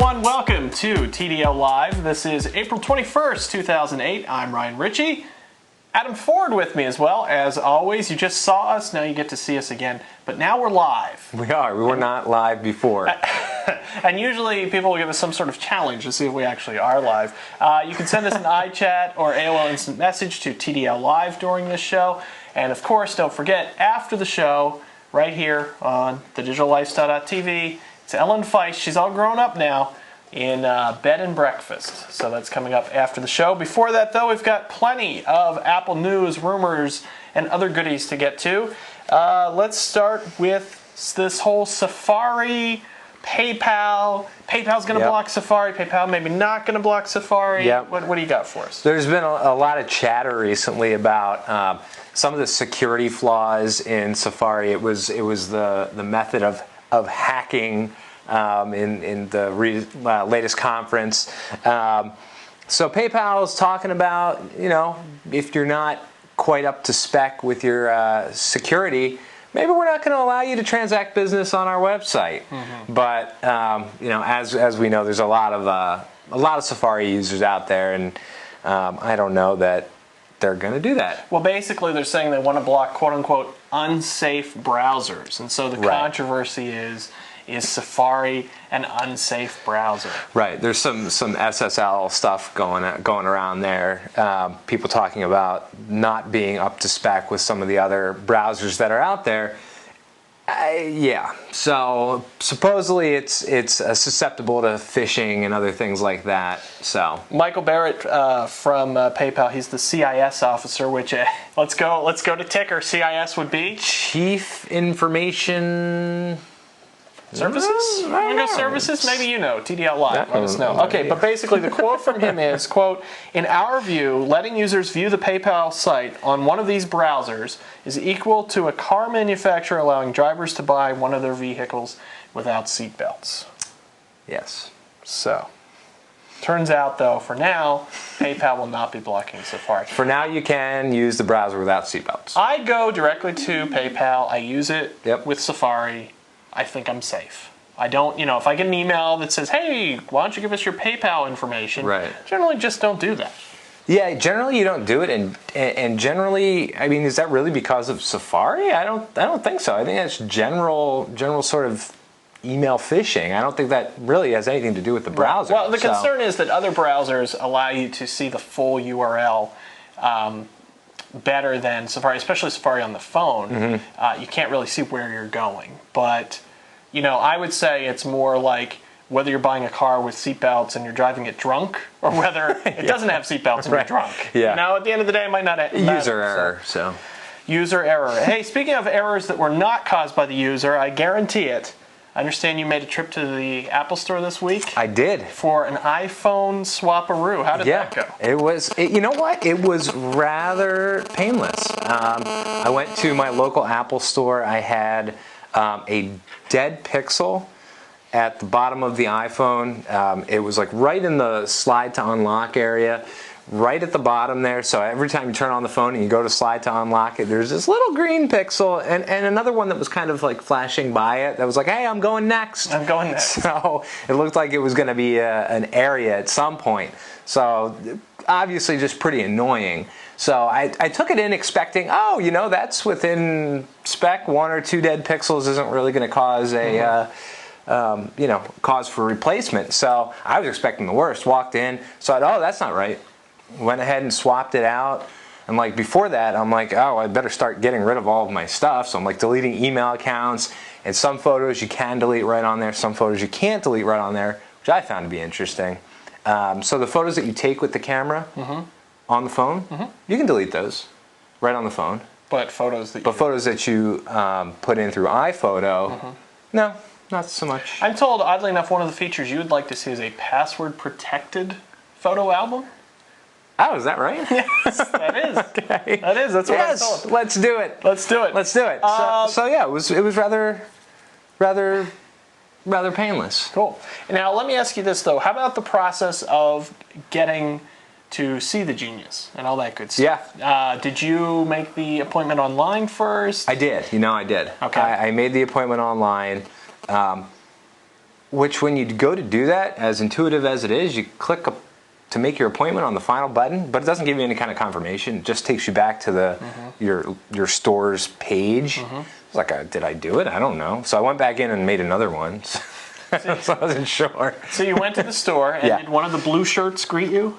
everyone, welcome to TDL Live. This is April 21st, 2008. I'm Ryan Ritchie. Adam Ford with me as well. As always, you just saw us, now you get to see us again. But now we're live. We are. We were not live before. And usually people will give us some sort of challenge to see if we actually are live. You can send us an iChat or AOL Instant Message to TDL Live during this show. And of course, don't forget, after the show, right here on thedigital-lifestyle.tv, it's Ellen Feist. She's all grown up now in Bed and Breakfast. So that's coming up after the show. Before that, though, we've got plenty of Apple news, rumors, and other goodies to get to. Let's start with this whole Safari, PayPal. PayPal's going to block Safari. PayPal maybe not going to block Safari. Yep. What do you got for us? There's been a lot of chatter recently about some of the security flaws in Safari. It was the method of hacking in the latest conference. So PayPal's talking about, if you're not quite up to spec with your security, maybe we're not going to allow you to transact business on our website. Mm-hmm. But as we know, there's a lot of Safari users out there, and I don't know that they're going to do that. Well, basically, they're saying they want to block "quote-unquote" unsafe browsers, and so the controversy is Safari an unsafe browser? Right. There's some SSL stuff going around there. People talking about not being up to spec with some of the other browsers that are out there. Yeah. So supposedly it's susceptible to phishing and other things like that. So Michael Barrett from PayPal, he's the CIS officer. Which let's go to ticker. CIS would be Chief Information Services? Services? Maybe you know. TDL Live. Let us know. Okay, but basically the quote from him is, quote, "In our view, letting users view the PayPal site on one of these browsers is equal to a car manufacturer allowing drivers to buy one of their vehicles without seatbelts." Yes. So, turns out, though, for now, PayPal will not be blocking Safari. For now, you can use the browser without seatbelts. I go directly to PayPal. I use it with Safari. I think I'm safe. I don't, if I get an email that says, "Hey, why don't you give us your PayPal information?" Right. Generally just don't do that. Yeah, generally you don't do it, and generally, I mean, is that really because of Safari? I don't think so. I think that's general sort of email phishing. I don't think that really has anything to do with the browser. Well, the concern is that other browsers allow you to see the full URL better than Safari, especially Safari on the phone. Mm-hmm. You can't really see where you're going. But, I would say it's more like whether you're buying a car with seatbelts and you're driving it drunk, or whether it doesn't have seatbelts and you're drunk. Yeah. At the end of the day, it might not matter. User error, so. User error. Hey, speaking of errors that were not caused by the user, I guarantee it. I understand you made a trip to the Apple Store this week. I did. For an iPhone swap-a-roo. How did that go? You know what? It was rather painless. I went to my local Apple Store. I had a dead pixel at the bottom of the iPhone. It was like right in the slide to unlock area, right at the bottom there. So every time you turn on the phone and you go to slide to unlock it, there's this little green pixel and another one that was kind of like flashing by it that was like, "Hey, I'm going next." I'm going next. So it looked like it was going to be an area at some point. So obviously just pretty annoying. So I took it in expecting, that's within spec. 1 or 2 dead pixels isn't really going to cause a cause for replacement. So I was expecting the worst. Walked in, thought, "Oh, that's not right." Went ahead and swapped it out. And like before that, I'm like, "Oh, I better start getting rid of all of my stuff." So I'm like deleting email accounts, and some photos you can delete right on there, some photos you can't delete right on there, which I found to be interesting. So the photos that you take with the camera on the phone, you can delete those right on the phone. But photos that you put in through iPhoto, no, not so much. I'm told, oddly enough, one of the features you would like to see is a password-protected photo album. Oh, is that right? Yes, that is. Okay. That is. That's what I'm told. Let's do it. Let's do it. Let's do it. So yeah, it was rather painless. Cool. Now let me ask you this though: how about the process of getting to see the genius and all that good stuff? Yeah. Did you make the appointment online first? I did. I did. Okay. I made the appointment online. Which, when you go to do that, as intuitive as it is, you click to make your appointment on the final button, but it doesn't give you any kind of confirmation. It just takes you back to the your store's page. It's like, did I do it? I don't know. So I went back in and made another one. So I wasn't sure. So you went to the store, and did one of the blue shirts greet you?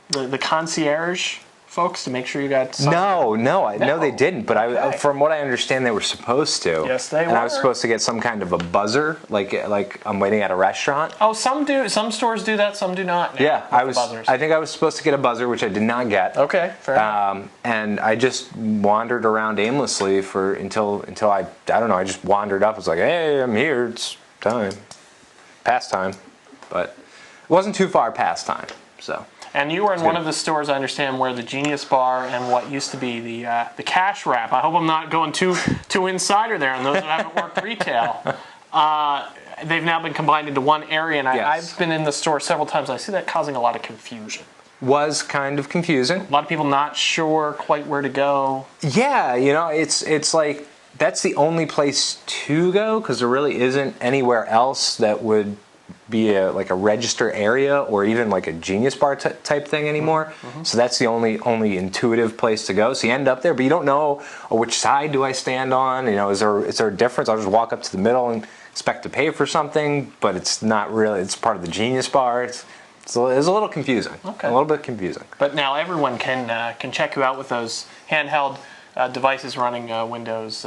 The concierge folks, to make sure you got something? No, they didn't. But from what I understand, they were supposed to. Yes, they were. And I was supposed to get some kind of a buzzer, like I'm waiting at a restaurant. Oh, some do. Some stores do that. Some do not. Yeah, I think I was supposed to get a buzzer, which I did not get. Okay, fair enough. And I just wandered around aimlessly until I don't know. I just wandered up. I was like, hey, I'm here. It's time, past time, but it wasn't too far past time. So. And you were in one of the stores, I understand, where the Genius Bar and what used to be the cash wrap. I hope I'm not going too insider there on those that haven't worked retail. They've now been combined into one area, and I've been in the store several times. I see that causing a lot of confusion. Was kind of confusing. A lot of people not sure quite where to go. Yeah, it's like that's the only place to go, because there really isn't anywhere else that would be like a register area or even like a Genius Bar type thing anymore. So that's the only intuitive place to go. So you end up there, but you don't know, which side do I stand on? Is there a difference? I'll just walk up to the middle and expect to pay for something, but it's not really. It's part of the Genius Bar. It's a little confusing. Okay. A little bit confusing. But now everyone can check you out with those handheld devices running Windows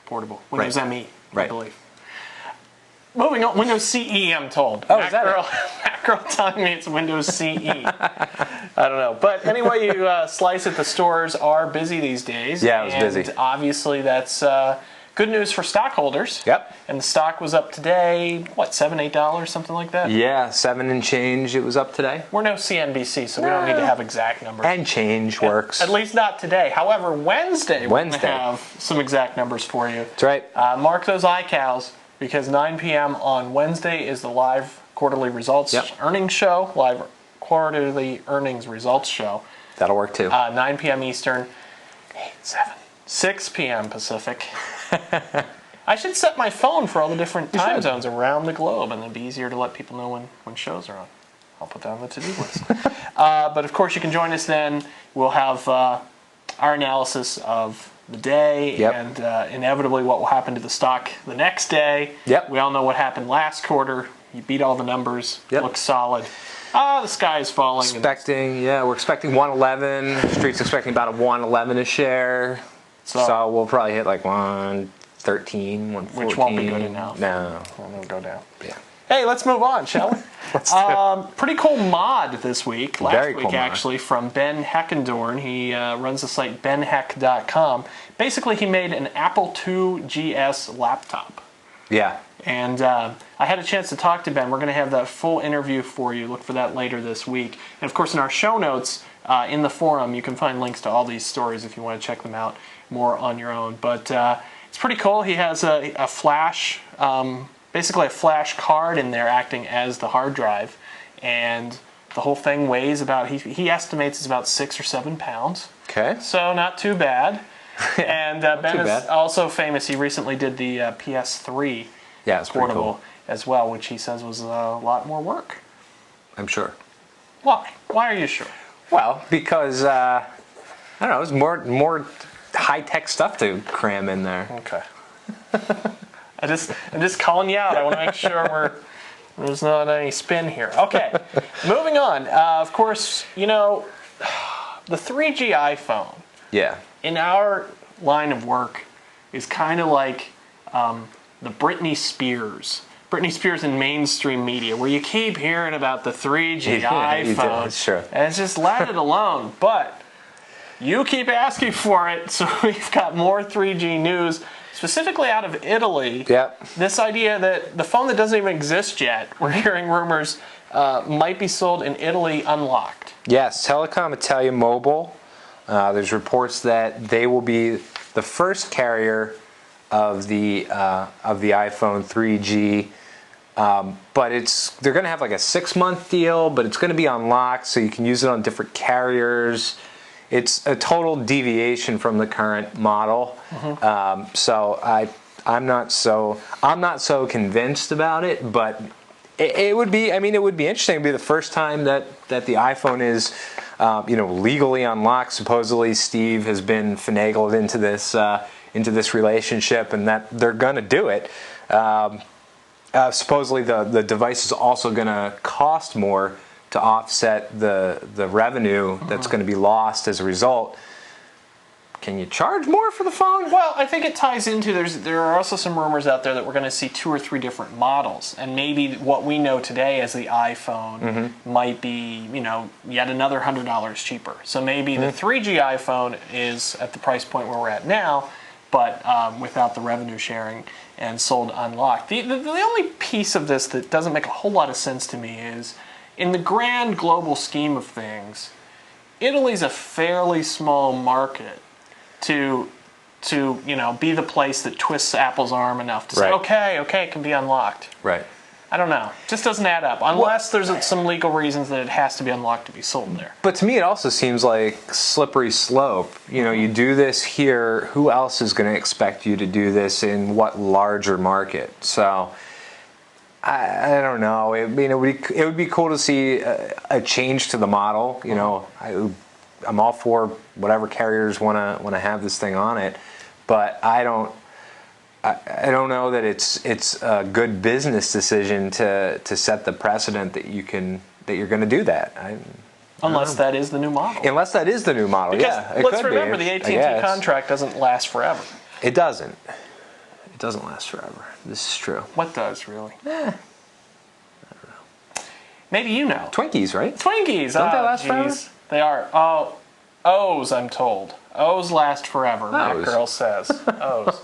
Portable, Windows ME, I believe. Moving on, Windows CE, I'm told. Oh, is that Matt Girl telling me it's Windows CE. I don't know. But anyway, you slice it, the stores are busy these days. Yeah, it was busy. And obviously that's good news for stockholders. Yep. And the stock was up today, what, $7, $8, something like that? Yeah, 7 and change it was up today. We're no CNBC, so we don't need to have exact numbers. And change works. At least not today. However, Wednesday. We're going to have some exact numbers for you. That's right. Mark those iCals, because 9 p.m. on Wednesday is the live quarterly results earnings show, live quarterly earnings results show. That'll work too. 9 p.m. Eastern, 6 p.m. Pacific. I should set my phone for all the different time zones around the globe, and it'd be easier to let people know when shows are on. I'll put that on the to-do list. But of course, you can join us then. We'll have our analysis of the day and inevitably what will happen to the stock the next day. We all know what happened last quarter. You beat all the numbers. Looks solid. The sky is falling. We're expecting 111. Street's expecting about a 111 a share. So we'll probably hit like 113, 114. Which won't be good enough. No. It'll go down. Yeah. Hey, let's move on, shall we? Let's do it. Pretty cool mod this week. Very Last cool week, actually, from Ben Heckendorn. He runs the site benheck.com. Basically, he made an Apple II GS laptop. Yeah. And I had a chance to talk to Ben. We're going to have that full interview for you. Look for that later this week. And, of course, in our show notes in the forum, you can find links to all these stories if you want to check them out more on your own. But it's pretty cool. He has a flash... basically a flash card in there acting as the hard drive, and the whole thing weighs about, he estimates it's about 6 or 7 pounds. Okay. So not too bad. And Ben is also famous. He recently did the PS3 portable as well, which he says was a lot more work. I'm sure. Why? Why are you sure? Well, because, I don't know, it was more high-tech stuff to cram in there. Okay. I'm just calling you out. I want to make sure there's not any spin here. Okay, moving on. Of course, the 3G iPhone. Yeah. In our line of work, is kind of like the Britney Spears in mainstream media, where you keep hearing about the 3G iPhone. Sure. And it's just let it alone. But you keep asking for it, so we've got more 3G news. Specifically out of Italy, this idea that the phone that doesn't even exist yet, we're hearing rumors, might be sold in Italy unlocked. Yes, Telecom Italia Mobile. There's reports that they will be the first carrier of the iPhone 3G, but they're going to have like a 6-month deal, but it's going to be unlocked, so you can use it on different carriers. It's a total deviation from the current model, so I'm not so convinced about it. But It would be. I mean, it would be interesting. It would be the first time that the iPhone is, legally unlocked. Supposedly, Steve has been finagled into this relationship, and that they're going to do it. Supposedly, the device is also going to cost more to offset the revenue that's going to be lost as a result. Can you charge more for the phone? Well, I think it ties into, there are also some rumors out there that we're going to see 2 or 3 different models, and maybe what we know today as the iPhone might be, yet another $100 cheaper. So maybe the 3G iPhone is at the price point where we're at now, but without the revenue sharing and sold unlocked. The only piece of this that doesn't make a whole lot of sense to me is, in the grand global scheme of things, Italy's a fairly small market to be the place that twists Apple's arm enough to say, okay, it can be unlocked. Right. I don't know. Just doesn't add up. Unless there's some legal reasons that it has to be unlocked to be sold there. But to me, it also seems like slippery slope. You do this here, who else is going to expect you to do this in what larger market? So, I don't know. It would be cool to see a change to the model. I'm all for whatever carriers want to have this thing on it, but I don't know that it's a good business decision to set the precedent that you're going to do that. Unless that is the new model. Unless that is the new model, because yeah. let's remember, the AT&T contract doesn't last forever. It doesn't. It doesn't last forever. This is true. What does, really? I don't know. Maybe you know. Twinkies, right? Twinkies. Don't they last forever? They are. Oh, O's, I'm told. O's last forever, that girl says. O's.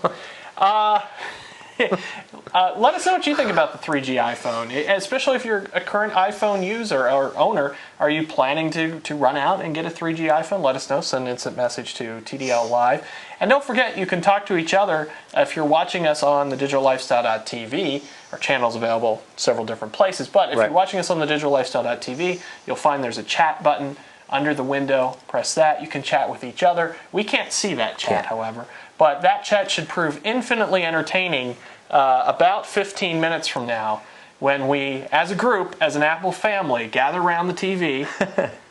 Let us know what you think about the 3G iPhone, especially if you're a current iPhone user or owner. Are you planning to run out and get a 3G iPhone? Let us know. Send an instant message to TDL Live. And don't forget, you can talk to each other if you're watching us on the digitallifestyle.tv. Our channel's available several different places. But if you're watching us on the digitallifestyle.tv, you'll find there's a chat button under the window. Press that. You can chat with each other. We can't see that chat, however. But that chat should prove infinitely entertaining about 15 minutes from now, when we, as a group, as an Apple family, gather around the TV,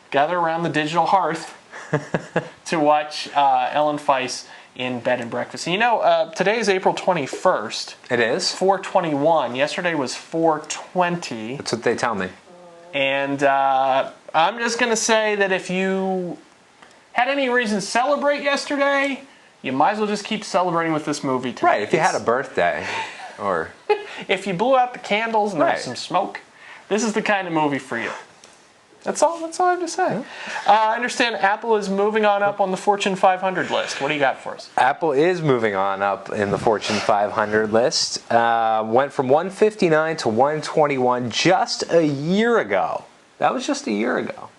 gather around the digital hearth to watch Ellen Feist in Bed and Breakfast. And today is April 21st. It is? 4/21. Yesterday was 4/20. That's what they tell me. And I'm just going to say that if you had any reason to celebrate yesterday, you might as well just keep celebrating with this movie today. Right, if you had a birthday, or... if you blew out the candles and there was some smoke, this is the kind of movie for you. That's all I have to say. Yeah. I understand Apple is moving on up on the Fortune 500 list. What do you got for us? Apple is moving on up in the Fortune 500 list. Went from 159 to 121 just a year ago. That was just a year ago.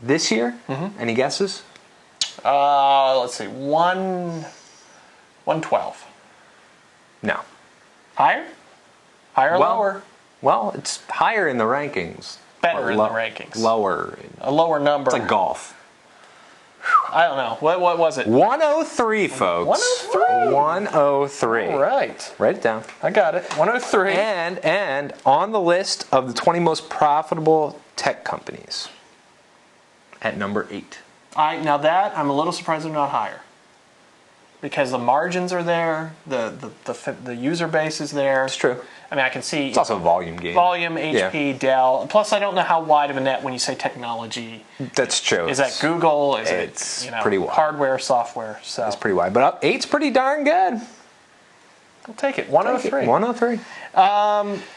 This year? Any guesses? Let's see. 112. No. Higher? Higher or lower? Well, it's higher in the rankings. Better in the rankings. Lower. A lower number. It's like golf. I don't know. What was it? 103, folks. 103. 103. All right. Write it down. I got it. 103. And on the list of the 20 most profitable tech companies, at number 8. Now that, I'm a little surprised they're not higher. Because the margins are there, the user base is there. It's true. I mean, I can see... It's also a volume game. Volume, HP, Dell. Plus, I don't know how wide of a net when you say technology. That's true. Is that Google? Is it's it pretty wide. Hardware, software? So. It's pretty wide. But 8's pretty darn good. I'll take it. 103. 103.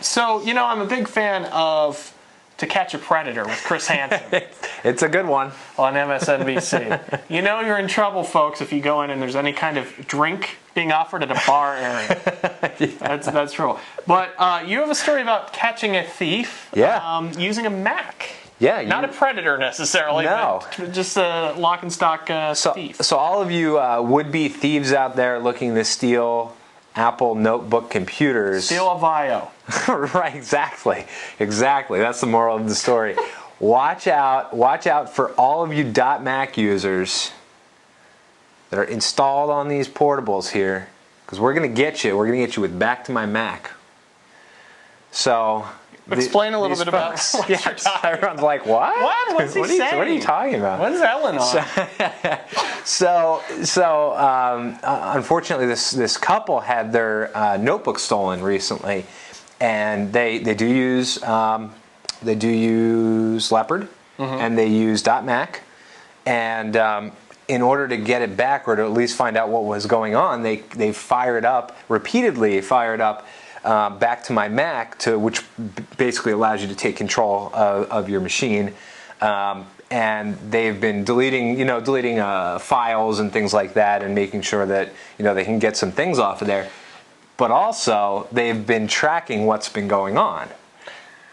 So, I'm a big fan of To Catch a Predator with Chris Hansen. It's a good one. On MSNBC. You're in trouble, folks, if you go in and there's any kind of drink being offered at a bar area. That's trouble. But you have a story about catching a thief using a Mac. Yeah. Not a predator necessarily, but just a lock and stock thief. So all of you would-be thieves out there looking to steal Apple notebook computers. Steal a Vio. Right, exactly. That's the moral of the story. Watch out for all of you .Mac users that are installed on these portables here, because we're going to get you. We're going to get you with Back to My Mac. So Explain a little these bit about folks- what you're yes, talking everyone's like, what? What? What's he saying? What are you talking about? When's Ellen on? Unfortunately, this couple had their notebook stolen recently, and they do use Leopard, and they use .Mac, and in order to get it back, or to at least find out what was going on, they repeatedly fired up back to my Mac, which basically allows you to take control of your machine. And they've been deleting files and things like that, and making sure that they can get some things off of there. But also, they've been tracking what's been going on,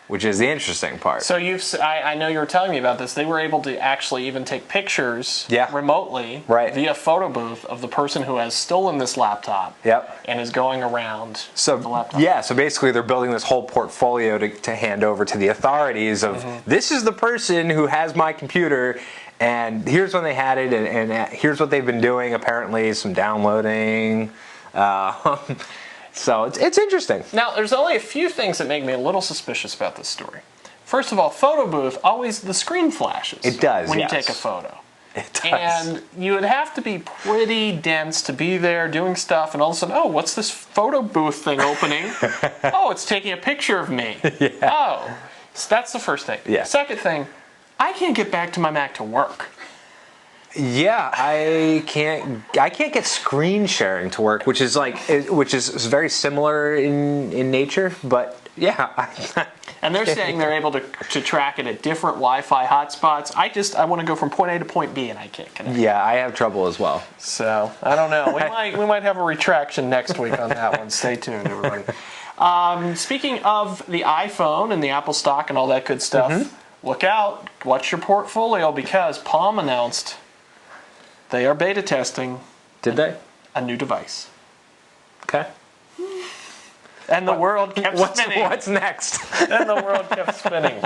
which is the interesting part. So I know you were telling me about this. They were able to actually even take pictures remotely via photo booth of the person who has stolen this laptop and is going around the laptop. Yeah, so basically they're building this whole portfolio to hand over to the authorities of this is the person who has my computer, and here's when they had it, and here's what they've been doing, apparently some downloading. So it's interesting. Now, there's only a few things that make me a little suspicious about this story. First of all, photo booth, always the screen flashes. It does, when you take a photo. It does. And you would have to be pretty dense to be there doing stuff, and all of a sudden, oh, what's this photo booth thing opening? Oh, it's taking a picture of me. Oh, so that's the first thing. Second thing, I can't get back to my Mac to work. Yeah, I can't get screen sharing to work, which is very similar in nature, but yeah. And they're saying they're able to track it at different Wi-Fi hotspots. I want to go from point A to point B, and I can't connect. Yeah, I have trouble as well. So I don't know. We might have a retraction next week on that one. Stay tuned, everybody. Speaking of the iPhone and the Apple stock and all that good stuff, look out! Watch your portfolio, because Palm announced they are beta testing. Did they? A new device. Okay. And the world kept spinning. What's next? And the world kept spinning.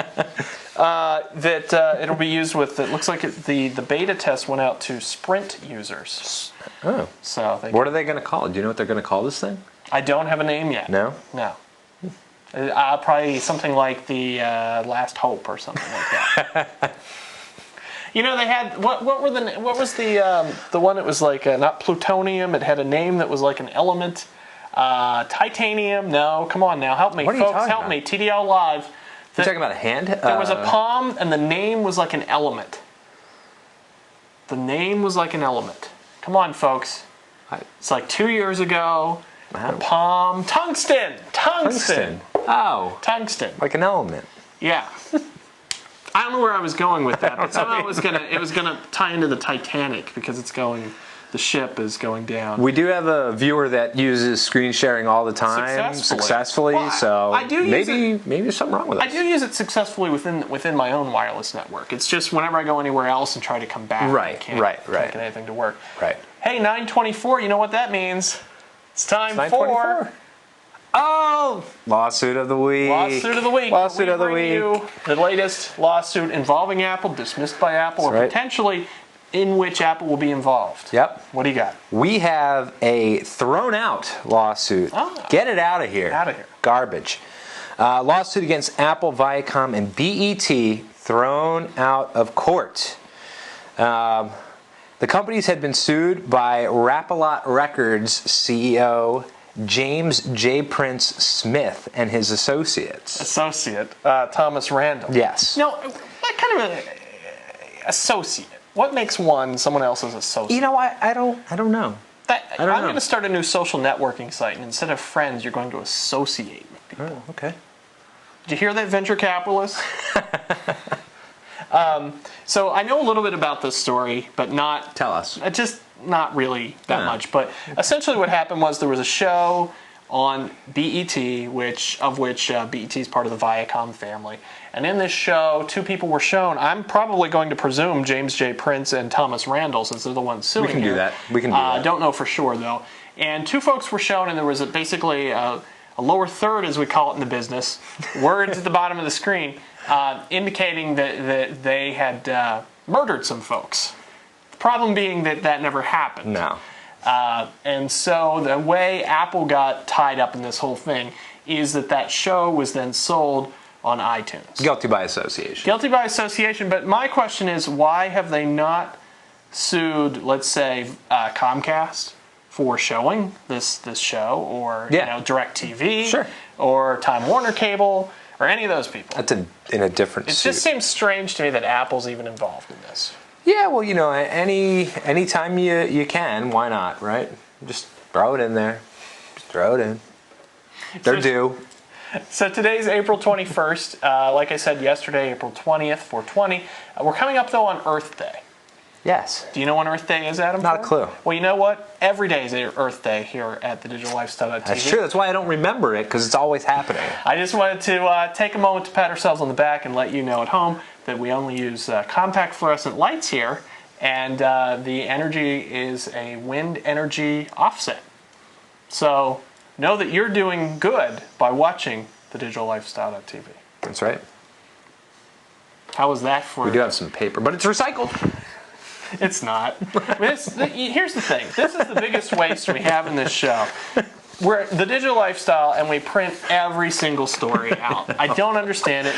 It'll be used with. It looks like the beta test went out to Sprint users. Oh. So what are they going to call it? Do you know what they're going to call this thing? I don't have a name yet. No. No. Probably something like the Last Hope or something like that. They had what was the one that was like not plutonium? It had a name that was like an element. Titanium. No, come on now, help me, what are you folks, talking help about? me. TDL Live. You're talking about a hand? There was a Palm, and the name was like an element. The name was like an element. Come on, folks. It's like 2 years ago. The Palm, tungsten. Oh, tungsten. Like an element. Yeah. I don't know where I was going with that, but somehow it was gonna tie into the Titanic, because the ship is going down. We do have a viewer that uses screen sharing all the time successfully. Well, so I do maybe there's something wrong with it. I do use it successfully within my own wireless network. It's just whenever I go anywhere else and try to come back, I can't get anything to work. Right. Hey, 9:24. You know what that means? It's time for. Oh! Lawsuit of the week. Lawsuit of the week. Lawsuit of the bring you week. The latest lawsuit involving Apple, dismissed by Apple, or potentially in which Apple will be involved. Yep. What do you got? We have a thrown out lawsuit. Get it out of here. Out of here. Garbage. Lawsuit against Apple, Viacom, and BET thrown out of court. The companies had been sued by Rap-A-Lot Records CEO James J. Prince Smith and his associates. Thomas Randall. Yes. No, what kind of an associate? What makes one someone else's associate? I don't know. I'm going to start a new social networking site, and instead of friends, you're going to associate with people. Oh, okay. Did you hear that, venture capitalists? So I know a little bit about this story, but not... Tell us. Just not really that much. But essentially what happened was there was a show on BET, which BET is part of the Viacom family. And in this show, two people were shown. I'm probably going to presume James J. Prince and Thomas Randall, since they're the ones suing. We can do that. We can do that. Don't know for sure, though. And two folks were shown, and there was basically a lower third, as we call it in the business, words at the bottom of the screen, indicating that they had murdered some folks. The problem being that never happened. No. And so the way Apple got tied up in this whole thing is that show was then sold on iTunes. Guilty by association. Guilty by association, but my question is, why have they not sued, let's say, Comcast for showing this show, or DirecTV, Sure, or Time Warner Cable, or any of those people? That's in a different suit. It just seems strange to me that Apple's even involved in this. Yeah, well, any time you can, why not, right? Just throw it in there. Just throw it in. They're due. So today's April 21st. Like I said yesterday, April 20th, 420. We're coming up, though, on Earth Day. Yes. Do you know when Earth Day is, Adam? Not a clue. Well, you know what? Every day is Earth Day here at the DigitalLifestyle.tv. That's true. That's why I don't remember it, because it's always happening. I just wanted to take a moment to pat ourselves on the back and let you know at home that we only use compact fluorescent lights here, and the energy is a wind energy offset. So know that you're doing good by watching the DigitalLifestyle.tv. That's right. How was that for you? We do have some paper, but it's recycled. It's not. Here's the thing. This is the biggest waste we have in this show. We're the Digital Lifestyle, and we print every single story out. I don't understand it.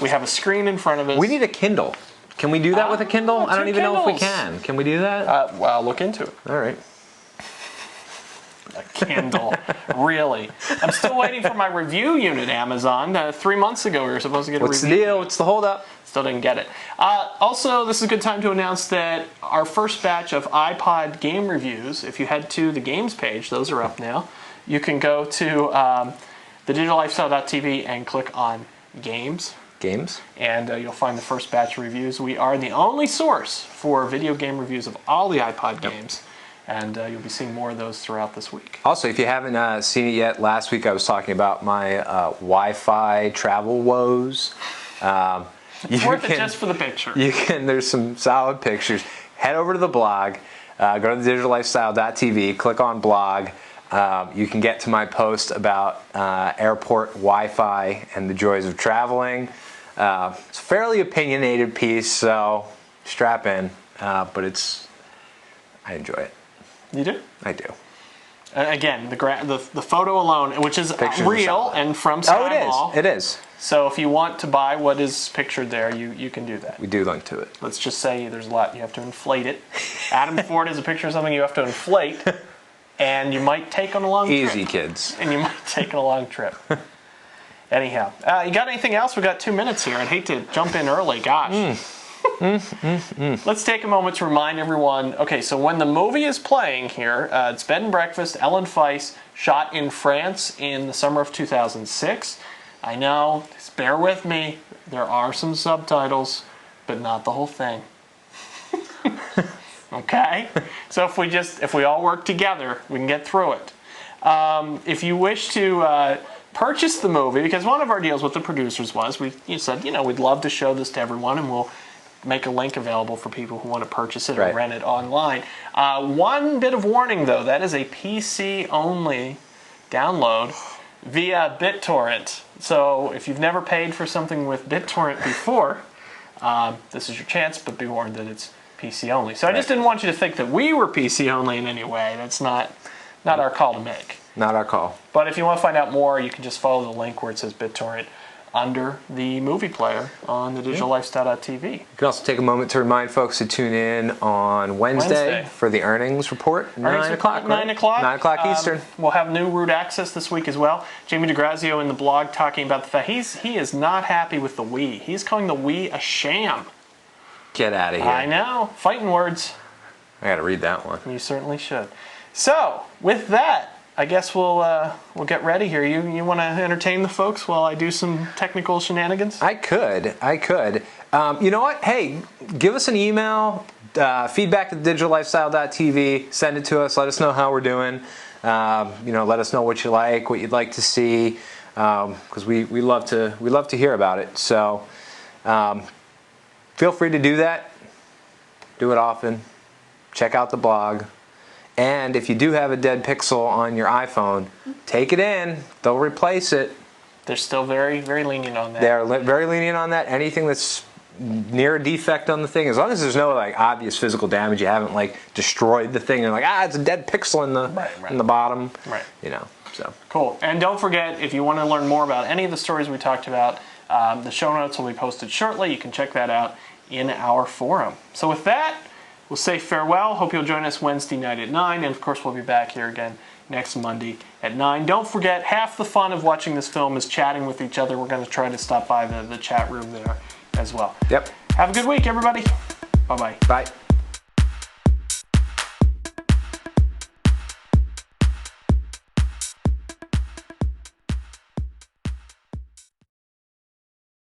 We have a screen in front of us. We need a Kindle. Can we do that with a Kindle? I don't even know if we can. Can we do that? Well, I'll look into it. All right. A Kindle. Really? I'm still waiting for my review unit, Amazon. 3 months ago, we were supposed to get a review. What's the deal? What's the holdup? Still didn't get it. Also, this is a good time to announce that our first batch of iPod game reviews, if you head to the games page, those are up now. You can go to thedigitalLifestyle.tv and click on games. Games. And you'll find the first batch of reviews. We are the only source for video game reviews of all the iPod games. And you'll be seeing more of those throughout this week. Also, if you haven't seen it yet, last week I was talking about my Wi-Fi travel woes. It's worth it just for the picture. There's some solid pictures. Head over to the blog, go to thedigitalLifestyle.tv, click on blog. You can get to my post about airport Wi-Fi and the joys of traveling. It's a fairly opinionated piece, so strap in. But I enjoy it. You do? I do. Again, the photo alone, which is Pictures real and from Sky Mall. It is. So if you want to buy what is pictured there, you can do that. We do link to it. Let's just say there's a lot. You have to inflate it. Adam Ford is a picture of something you have to inflate, and you might take on a long trip. Easy, kids. And you might take on a long trip. Anyhow, you got anything else? We've got 2 minutes here. I'd hate to jump in early. Gosh. Let's take a moment to remind everyone, okay, so when the movie is playing here, it's Bed and Breakfast, Ellen Feist, shot in France in the summer of 2006. I know, just bear with me, there are some subtitles, but not the whole thing. Okay? So if we all work together, we can get through it. If you wish to purchase the movie, because one of our deals with the producers was, you said, we'd love to show this to everyone, and we'll make a link available for people who want to purchase it or rent it online. One bit of warning, though, that is a PC-only download via BitTorrent. So if you've never paid for something with BitTorrent before, this is your chance, but be warned that it's PC-only. So I just didn't want you to think that we were PC-only in any way. That's not our call to make. Not our call. But if you want to find out more, you can just follow the link where it says BitTorrent under the movie player on the DigitalLifestyle.tv. You can also take a moment to remind folks to tune in on Wednesday for the earnings report. 9 o'clock. 9 o'clock. 9 o'clock Eastern. We'll have new root access this week as well. Jamie DeGrazio in the blog talking about the fact he is not happy with the Wii. He's calling the Wii a sham. Get out of here. I know. Fighting words. I got to read that one. You certainly should. So, with that, I guess we'll get ready here. You want to entertain the folks while I do some technical shenanigans? I could. You know what? Hey, give us an email, feedback at digitallifestyle.tv. Send it to us. Let us know how we're doing. Let us know what you like, what you'd like to see, because we love to hear about it. So feel free to do that. Do it often. Check out the blog. And if you do have a dead pixel on your iPhone, take it in. They'll replace it. They're still very, very lenient on that. They're very lenient on that. Anything that's near a defect on the thing, as long as there's no obvious physical damage, you haven't destroyed the thing. You're it's a dead pixel in the in the bottom. Right. So cool. And don't forget, if you want to learn more about any of the stories we talked about, the show notes will be posted shortly. You can check that out in our forum. So with that, we'll say farewell. Hope you'll join us Wednesday night at 9. And of course, we'll be back here again next Monday at 9. Don't forget, half the fun of watching this film is chatting with each other. We're going to try to stop by the chat room there as well. Yep. Have a good week, everybody. Bye-bye. Bye.